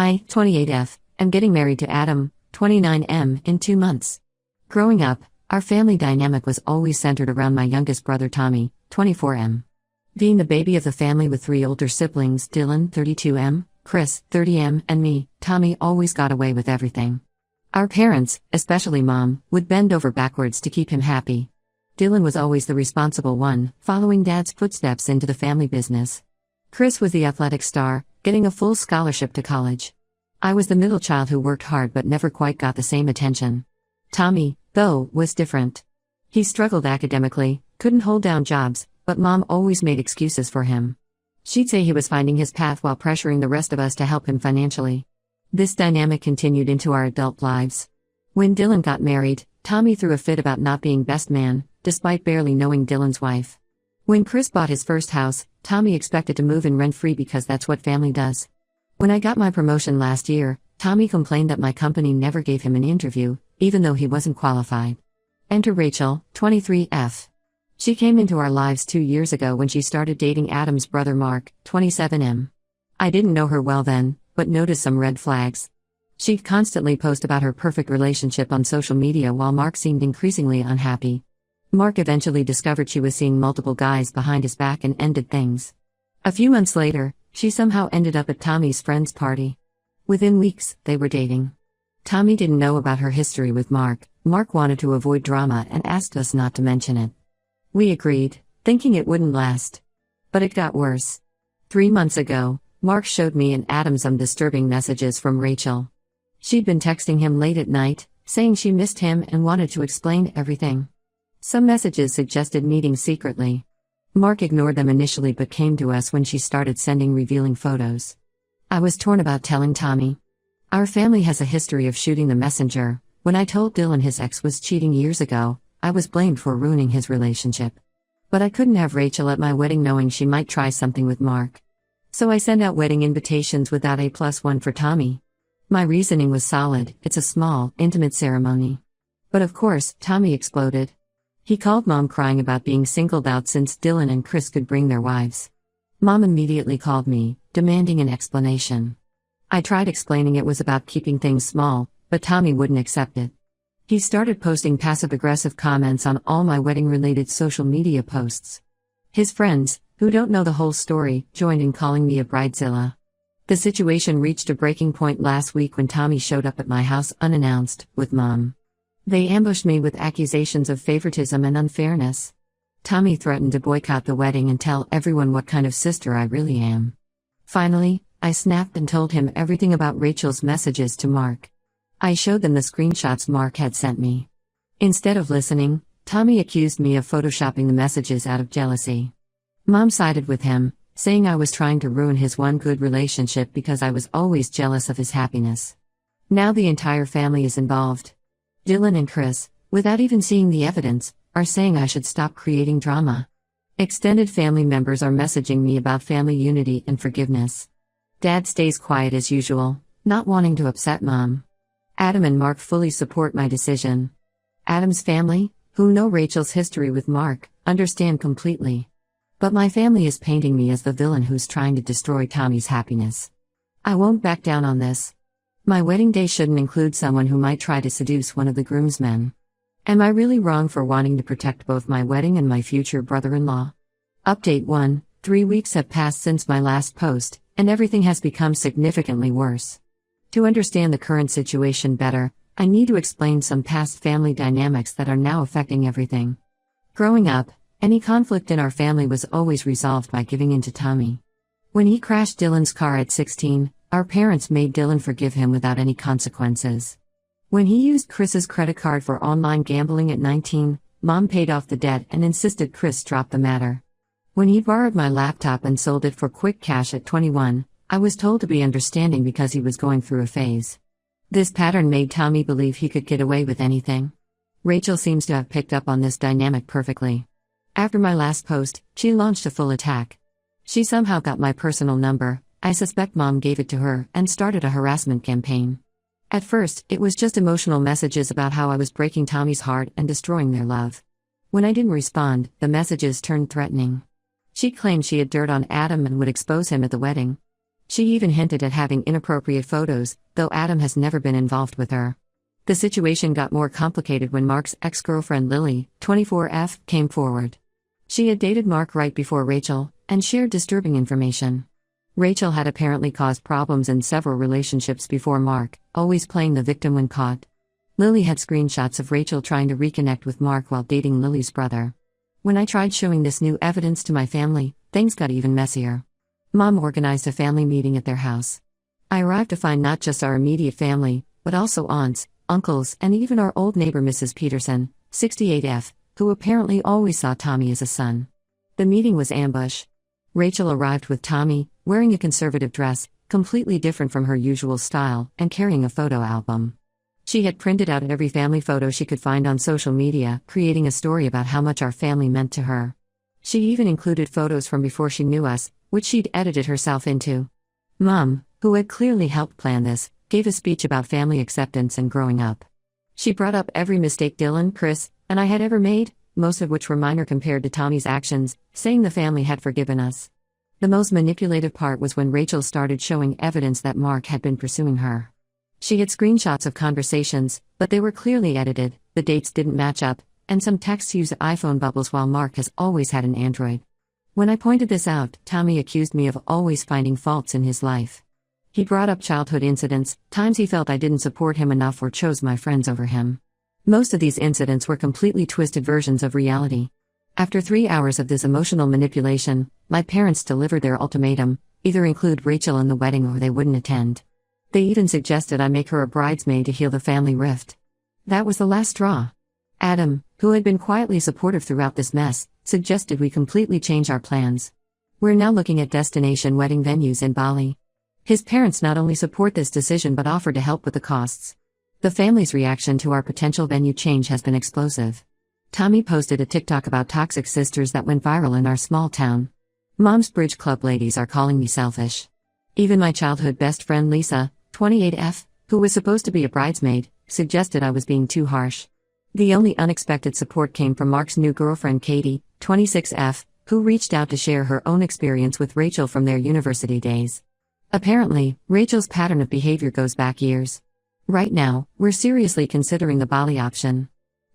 I, 28F, am getting married to Adam, 29M, in 2 months. Growing up, our family dynamic was always centered around my youngest brother Tommy, 24M. Being the baby of the family with 3 older siblings, Dylan, 32M, Chris, 30M, and me, Tommy always got away with everything. Our parents, especially Mom, would bend over backwards to keep him happy. Dylan was always the responsible one, following Dad's footsteps into the family business. Chris was the athletic star, getting a full scholarship to college. I was the middle child who worked hard but never quite got the same attention. Tommy, though, was different. He struggled academically, couldn't hold down jobs, but Mom always made excuses for him. She'd say he was finding his path while pressuring the rest of us to help him financially. This dynamic continued into our adult lives. When Dylan got married, Tommy threw a fit about not being best man, despite barely knowing Dylan's wife. When Chris bought his first house, Tommy expected to move in rent-free because that's what family does. When I got my promotion last year, Tommy complained that my company never gave him an interview, even though he wasn't qualified. Enter Rachel, 23F. She came into our lives 2 years ago when she started dating Adam's brother Mark, 27M. I didn't know her well then, but noticed some red flags. She'd constantly post about her perfect relationship on social media while Mark seemed increasingly unhappy. Mark eventually discovered she was seeing multiple guys behind his back and ended things. A few months later, she somehow ended up at Tommy's friend's party. Within weeks, they were dating. Tommy didn't know about her history with Mark. Mark wanted to avoid drama and asked us not to mention it. We agreed, thinking it wouldn't last. But it got worse. 3 months ago, Mark showed me and Adam some disturbing messages from Rachel. She'd been texting him late at night, saying she missed him and wanted to explain everything. Some messages suggested meeting secretly. Mark ignored them initially but came to us when she started sending revealing photos. I was torn about telling Tommy. Our family has a history of shooting the messenger. When I told Dylan his ex was cheating years ago, I was blamed for ruining his relationship. But I couldn't have Rachel at my wedding knowing she might try something with Mark. So I sent out wedding invitations without A+1 for Tommy. My reasoning was solid: it's a small, intimate ceremony. But of course, Tommy exploded. He called Mom crying about being singled out since Dylan and Chris could bring their wives. Mom immediately called me, demanding an explanation. I tried explaining it was about keeping things small, but Tommy wouldn't accept it. He started posting passive-aggressive comments on all my wedding-related social media posts. His friends, who don't know the whole story, joined in calling me a bridezilla. The situation reached a breaking point last week when Tommy showed up at my house unannounced, with Mom. They ambushed me with accusations of favoritism and unfairness. Tommy threatened to boycott the wedding and tell everyone what kind of sister I really am. Finally, I snapped and told him everything about Rachel's messages to Mark. I showed them the screenshots Mark had sent me. Instead of listening, Tommy accused me of photoshopping the messages out of jealousy. Mom sided with him, saying I was trying to ruin his one good relationship because I was always jealous of his happiness. Now the entire family is involved. Dylan and Chris, without even seeing the evidence, are saying I should stop creating drama. Extended family members are messaging me about family unity and forgiveness. Dad stays quiet as usual, not wanting to upset Mom. Adam and Mark fully support my decision. Adam's family, who know Rachel's history with Mark, understand completely. But my family is painting me as the villain who's trying to destroy Tommy's happiness. I won't back down on this. My wedding day shouldn't include someone who might try to seduce one of the groomsmen. Am I really wrong for wanting to protect both my wedding and my future brother-in-law? Update 1: 3 weeks have passed since my last post, and everything has become significantly worse. To understand the current situation better, I need to explain some past family dynamics that are now affecting everything. Growing up, any conflict in our family was always resolved by giving in to Tommy. When he crashed Dylan's car at 16, our parents made Dylan forgive him without any consequences. When he used Chris's credit card for online gambling at 19, Mom paid off the debt and insisted Chris drop the matter. When he borrowed my laptop and sold it for quick cash at 21, I was told to be understanding because he was going through a phase. This pattern made Tommy believe he could get away with anything. Rachel seems to have picked up on this dynamic perfectly. After my last post, she launched a full attack. She somehow got my personal number, I suspect Mom gave it to her, and started a harassment campaign. At first, it was just emotional messages about how I was breaking Tommy's heart and destroying their love. When I didn't respond, the messages turned threatening. She claimed she had dirt on Adam and would expose him at the wedding. She even hinted at having inappropriate photos, though Adam has never been involved with her. The situation got more complicated when Mark's ex-girlfriend Lily, 24F, came forward. She had dated Mark right before Rachel, and shared disturbing information. Rachel had apparently caused problems in several relationships before Mark, always playing the victim when caught. Lily had screenshots of Rachel trying to reconnect with Mark while dating Lily's brother. When I tried showing this new evidence to my family, things got even messier. Mom organized a family meeting at their house. I arrived to find not just our immediate family, but also aunts, uncles, and even our old neighbor Mrs. Peterson, 68F, who apparently always saw Tommy as a son. The meeting was ambush. Rachel arrived with Tommy, wearing a conservative dress, completely different from her usual style, and carrying a photo album. She had printed out every family photo she could find on social media, creating a story about how much our family meant to her. She even included photos from before she knew us, which she'd edited herself into. Mom, who had clearly helped plan this, gave a speech about family acceptance and growing up. She brought up every mistake Dylan, Chris, and I had ever made, most of which were minor compared to Tommy's actions, saying the family had forgiven us. The most manipulative part was when Rachel started showing evidence that Mark had been pursuing her. She had screenshots of conversations, but they were clearly edited, the dates didn't match up, and some texts used iPhone bubbles while Mark has always had an Android. When I pointed this out, Tommy accused me of always finding faults in his life. He brought up childhood incidents, times he felt I didn't support him enough or chose my friends over him. Most of these incidents were completely twisted versions of reality. After 3 hours of this emotional manipulation, my parents delivered their ultimatum: either include Rachel in the wedding or they wouldn't attend. They even suggested I make her a bridesmaid to heal the family rift. That was the last straw. Adam, who had been quietly supportive throughout this mess, suggested we completely change our plans. We're now looking at destination wedding venues in Bali. His parents not only support this decision but offer to help with the costs. The family's reaction to our potential venue change has been explosive. Tommy posted a TikTok about toxic sisters that went viral in our small town. Mom's Bridge Club ladies are calling me selfish. Even my childhood best friend Lisa, 28F, who was supposed to be a bridesmaid, suggested I was being too harsh. The only unexpected support came from Mark's new girlfriend Katie, 26F, who reached out to share her own experience with Rachel from their university days. Apparently, Rachel's pattern of behavior goes back years. Right now, we're seriously considering the Bali option.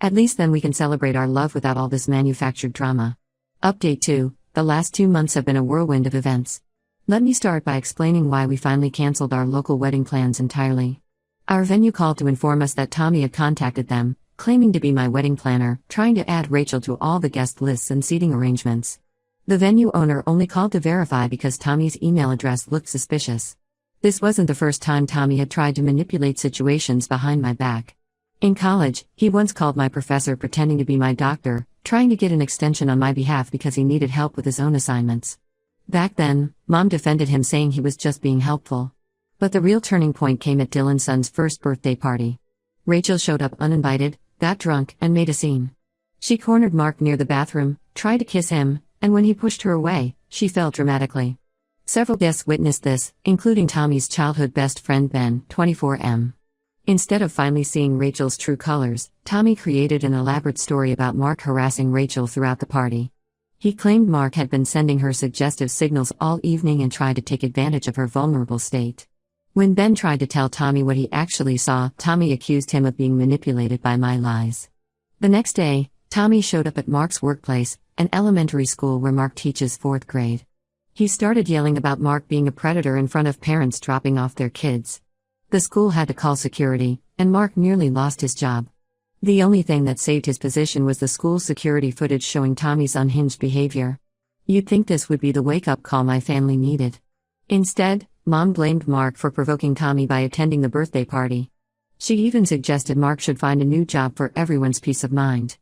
At least then we can celebrate our love without all this manufactured drama. Update 2: the last 2 months have been a whirlwind of events. Let me start by explaining why we finally canceled our local wedding plans entirely. Our venue called to inform us that Tommy had contacted them, claiming to be my wedding planner, trying to add Rachel to all the guest lists and seating arrangements. The venue owner only called to verify because Tommy's email address looked suspicious. This wasn't the first time Tommy had tried to manipulate situations behind my back. In college, he once called my professor pretending to be my doctor, trying to get an extension on my behalf because he needed help with his own assignments. Back then, Mom defended him saying he was just being helpful. But the real turning point came at Dylan's son's first birthday party. Rachel showed up uninvited, got drunk, and made a scene. She cornered Mark near the bathroom, tried to kiss him, and when he pushed her away, she fell dramatically. Several guests witnessed this, including Tommy's childhood best friend Ben, 24M. Instead of finally seeing Rachel's true colors, Tommy created an elaborate story about Mark harassing Rachel throughout the party. He claimed Mark had been sending her suggestive signals all evening and tried to take advantage of her vulnerable state. When Ben tried to tell Tommy what he actually saw, Tommy accused him of being manipulated by my lies. The next day, Tommy showed up at Mark's workplace, an elementary school where Mark teaches 4th grade. He started yelling about Mark being a predator in front of parents dropping off their kids. The school had to call security, and Mark nearly lost his job. The only thing that saved his position was the school's security footage showing Tommy's unhinged behavior. You'd think this would be the wake-up call my family needed. Instead, Mom blamed Mark for provoking Tommy by attending the birthday party. She even suggested Mark should find a new job for everyone's peace of mind.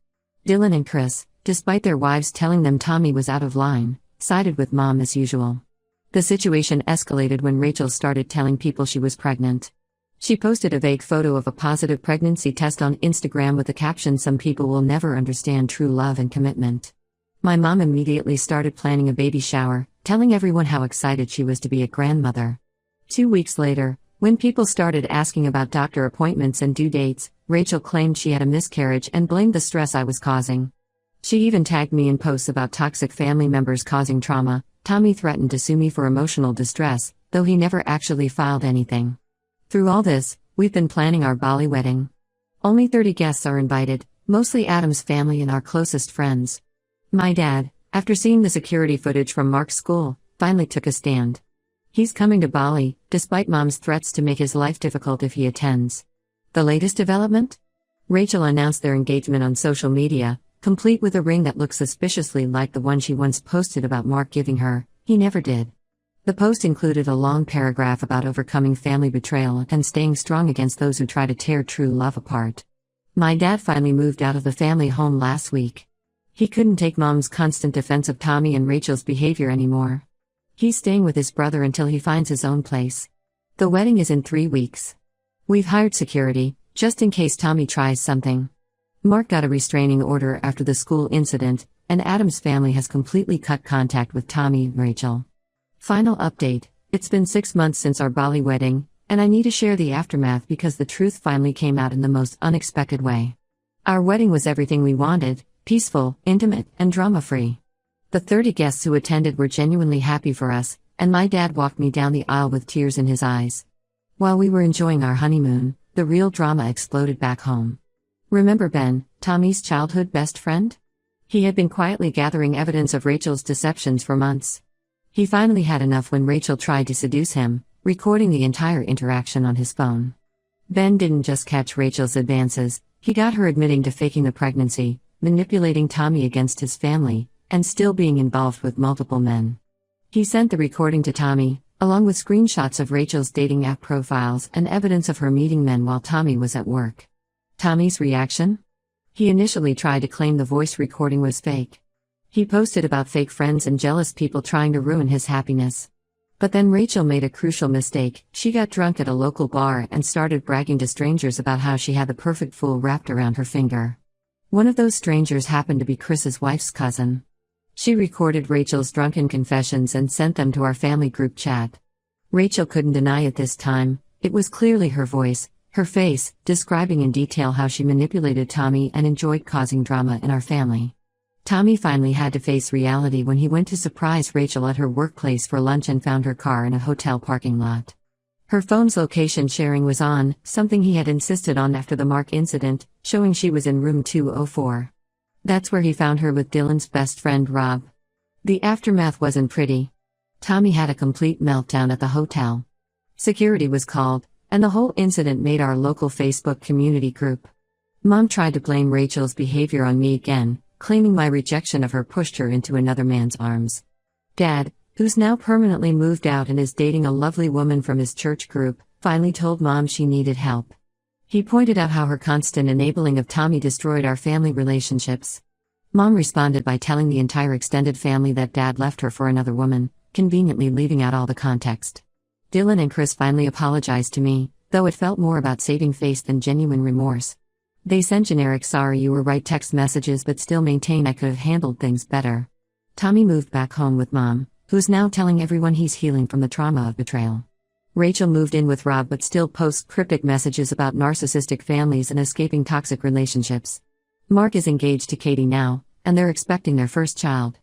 Dylan and Chris, despite their wives telling them Tommy was out of line, sided with Mom as usual. The situation escalated when Rachel started telling people she was pregnant. She posted a vague photo of a positive pregnancy test on Instagram with the caption, "Some people will never understand true love and commitment." My mom immediately started planning a baby shower, telling everyone how excited she was to be a grandmother. 2 weeks later, when people started asking about doctor appointments and due dates, Rachel claimed she had a miscarriage and blamed the stress I was causing. She even tagged me in posts about toxic family members causing trauma. Tommy threatened to sue me for emotional distress, though he never actually filed anything. Through all this, we've been planning our Bali wedding. Only 30 guests are invited, mostly Adam's family and our closest friends. My dad, after seeing the security footage from Mark's school, finally took a stand. He's coming to Bali, despite Mom's threats to make his life difficult if he attends. The latest development? Rachel announced their engagement on social media, complete with a ring that looks suspiciously like the one she once posted about Mark giving her. He never did. The post included a long paragraph about overcoming family betrayal and staying strong against those who try to tear true love apart. My dad finally moved out of the family home last week. He couldn't take Mom's constant defense of Tommy and Rachel's behavior anymore. He's staying with his brother until he finds his own place. The wedding is in 3 weeks. We've hired security, just in case Tommy tries something. Mark got a restraining order after the school incident, and Adam's family has completely cut contact with Tommy and Rachel. Final update: it's been 6 months since our Bali wedding, and I need to share the aftermath because the truth finally came out in the most unexpected way. Our wedding was everything we wanted: peaceful, intimate, and drama-free. The 30 guests who attended were genuinely happy for us, and my dad walked me down the aisle with tears in his eyes. While we were enjoying our honeymoon, the real drama exploded back home. Remember Ben, Tommy's childhood best friend? He had been quietly gathering evidence of Rachel's deceptions for months. He finally had enough when Rachel tried to seduce him, recording the entire interaction on his phone. Ben didn't just catch Rachel's advances, he got her admitting to faking the pregnancy, manipulating Tommy against his family, and still being involved with multiple men. He sent the recording to Tommy, along with screenshots of Rachel's dating app profiles and evidence of her meeting men while Tommy was at work. Tommy's reaction? He initially tried to claim the voice recording was fake. He posted about fake friends and jealous people trying to ruin his happiness. But then Rachel made a crucial mistake. She got drunk at a local bar and started bragging to strangers about how she had the perfect fool wrapped around her finger. One of those strangers happened to be Chris's wife's cousin. She recorded Rachel's drunken confessions and sent them to our family group chat. Rachel couldn't deny it this time. It was clearly her voice, her face, describing in detail how she manipulated Tommy and enjoyed causing drama in our family. Tommy finally had to face reality when he went to surprise Rachel at her workplace for lunch and found her car in a hotel parking lot. Her phone's location sharing was on, something he had insisted on after the Mark incident, showing she was in room 204. That's where he found her with Dylan's best friend Rob. The aftermath wasn't pretty. Tommy had a complete meltdown at the hotel. Security was called, and the whole incident made our local Facebook community group. Mom tried to blame Rachel's behavior on me again, claiming my rejection of her pushed her into another man's arms. Dad, who's now permanently moved out and is dating a lovely woman from his church group, finally told Mom she needed help. He pointed out how her constant enabling of Tommy destroyed our family relationships. Mom responded by telling the entire extended family that Dad left her for another woman, conveniently leaving out all the context. Dylan and Chris finally apologized to me, though it felt more about saving face than genuine remorse. They sent generic "sorry you were right" text messages but still maintain I could have handled things better. Tommy moved back home with Mom, who's now telling everyone he's healing from the trauma of betrayal. Rachel moved in with Rob but still posts cryptic messages about narcissistic families and escaping toxic relationships. Mark is engaged to Katie now, and they're expecting their first child.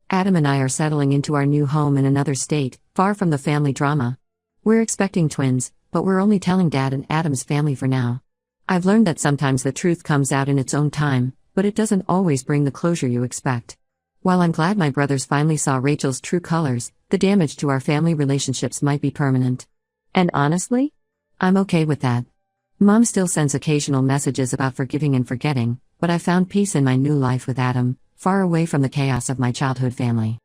Adam and I are settling into our new home in another state, far from the family drama. We're expecting twins, but we're only telling Dad and Adam's family for now. I've learned that sometimes the truth comes out in its own time, but it doesn't always bring the closure you expect. While I'm glad my brothers finally saw Rachel's true colors, the damage to our family relationships might be permanent. And honestly, I'm okay with that. Mom still sends occasional messages about forgiving and forgetting, but I found peace in my new life with Adam, far away from the chaos of my childhood family.